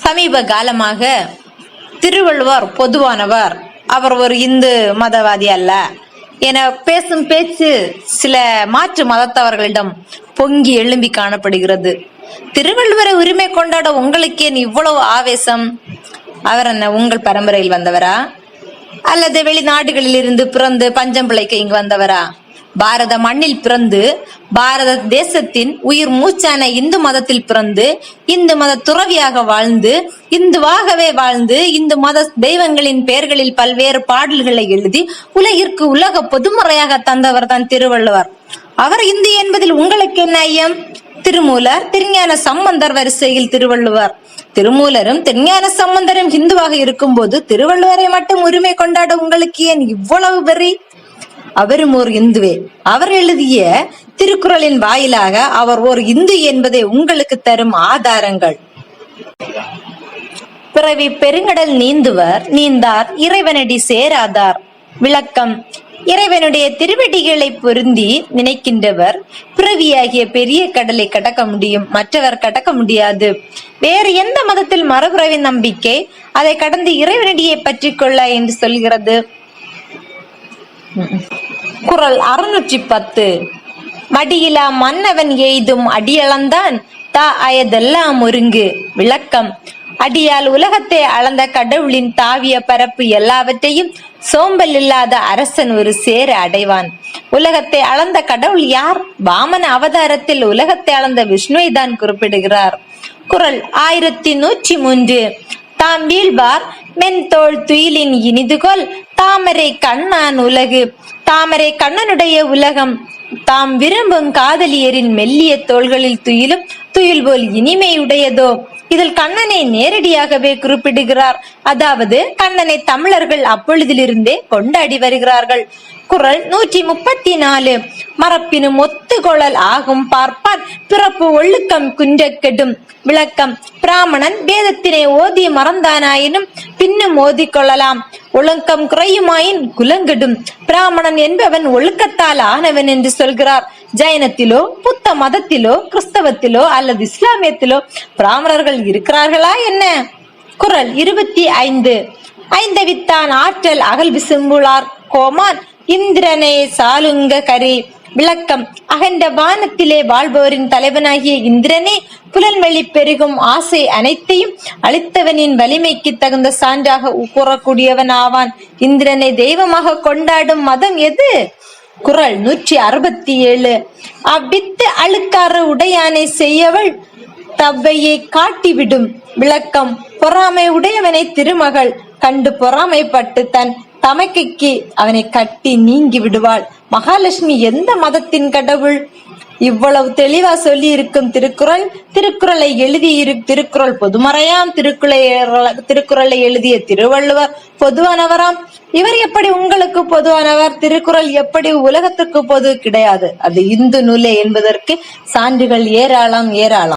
சமீப காலமாக திருவள்ளுவர் பொதுவானவர், அவர் ஒரு இந்து மதவாதி அல்ல என பேசும் பேச்சு சில மாற்று மதத்தவர்களிடம் பொங்கி எழும்பி காணப்படுகிறது. திருவள்ளுவரை உரிமை கொண்டாட உங்களுக்கு ஏன் இவ்வளவு ஆவேசம்? அவர் என்ன உங்கள் பரம்பரையில் வந்தவரா அல்லது வெளிநாடுகளில் இருந்து பிறந்து பஞ்சம் பிழைக்க இங்கு வந்தவரா? பாரத மண்ணில் பிறந்து பாரத தேசத்தின் உயிர் மூச்சான இந்து மதத்தில் பிறந்து இந்து மத துறவியாக வாழ்ந்து இந்துவாகவே வாழ்ந்து இந்து மத தெய்வங்களின் பெயர்களில் பல்வேறு பாடல்களை எழுதி உலகிற்கு உலக பொதுமுறையாக தந்தவர் தான் திருவள்ளுவர். அவர் இந்து என்பதில் உங்களுக்கு என்ன ஐயம்? திருமூலர், திருஞான சம்பந்தர் வரிசையில் திருவள்ளுவர். திருமூலரும் திருஞான சம்பந்தரும் இந்துவாக இருக்கும் போது திருவள்ளுவரை மட்டும் உரிமை கொண்டாட உங்களுக்கு ஏன் இவ்வளவு வெறி? அவரும் ஒரு இந்துவே. அவர் எழுதிய திருக்குறளின் வாயிலாக அவர் ஒரு இந்து என்பதை உங்களுக்கு தரும் ஆதாரங்கள். பிறவி பெருங்கடல் நீந்துவர் நீந்தார் இறைவனடி சேராதார். விளக்கம்: இறைவனுடைய திருவடிகளை பொருந்தி நினைக்கின்றவர் பிறவியாகிய பெரிய கடலை கடக்க முடியும், மற்றவர் கடக்க முடியாது. வேறு எந்த மதத்தில் மறுபிறவி நம்பிக்கை அதை கடந்து இறைவனடியை பற்றி கொள்ள என்று சொல்கிறது? குறள் 610. மடியிலா மன்னவன் எய்தும் அடியளந்தான் தா அயதெல்லாம் ஒருங்கு. விளக்கம்: அடியால் உலகத்தை அளந்த கடவுளின் தாவிய பரப்பு எல்லாவற்றையும் சோம்பல் இல்லாத அரசன் ஒரு சேர அடைவான். உலகத்தை அளந்த கடவுள் யார்? வாமன அவதாரத்தில் உலகத்தை அளந்த விஷ்ணுவை தான் குறிப்பிடுகிறார். குறள் 1103. தாம் வீழ்வார் மென்தோள் துயிலின் இனிதுகொள் தாமரை கண்ணான் உலகு. தாமரை கண்ணனுடைய உலகம் தாம் விரும்பும் காதலியரின் மெல்லிய தோள்களில் துயிலும் துயில் போல் இனிமையுடையதோ. இதில் கண்ணனை நேரடியாகவே குறிப்பிடுகிறார். அதாவது கண்ணனை தமிழர்கள் அப்பொழுதிலிருந்தே கொண்டாடி வருகிறார்கள். குறள் 134. மரப்பினும் ஒத்துகொழல் ஆகும் பார்ப்பார் பிறப்பு ஒழுக்கம் குன்ற கெடும். விளக்கம்: பிராமணன் வேதத்தினை ஓதி மறந்தானாயினும் பின்னும் ஓதிக்கொள்ளலாம். ஒழுக்கம் குறையுமாயின் குலங்கெடும். பிராமணன் என்பவன் ஒழுக்கத்தால் ஆனவன் என்று சொல்கிறார். ஜைனத்திலோ புத்த மதத்திலோ கிறிஸ்தவத்திலோ அல்லது இஸ்லாமியத்திலோ பிராமணர்கள் இருக்கிறார்களா என்ன? குறள் 25. ஐந்தவித்தான் ஆற்றல் அகல் விசும்புளார் கோமான் இந்திரனே சாலுங்க கரி. விளக்கம்: அகண்ட வானத்திலே வாழ்பவரின் தலைவனாகிய இந்திரனே புலன்வழி பெருகும் ஆசை அனைத்தையும் அளித்தவனின் வலிமைக்கு தகுந்த சான்றாக கூறக்கூடியவன் ஆவான். இந்திரனை தெய்வமாக கொண்டாடும் மதம் எது? குறள் 167. அவ்வித்து அழுக்காறு உடையானை செய்யவள் தவ்வையை காட்டிவிடும். விளக்கம்: பொறாமை உடையவனை திருமகள் கண்டு பொறாமைப்பட்டு தன் தமக்கைக்கு அவனை கட்டி நீங்கி விடுவாள். மகாலட்சுமி எந்த மதத்தின் கடவுள்? இவ்வளவு தெளிவா சொல்லி இருக்கும் திருக்குறளை திருக்குறள் பொதுமறையாம். திருக்குறளை எழுதிய திருவள்ளுவர் பொதுவானவராம். இவர் எப்படி உங்களுக்கு பொதுவானவர்? திருக்குறள் எப்படி உலகத்துக்கு பொது? கிடையாது. அது இந்து நூலே என்பதற்கு சான்றுகள் ஏராளம்.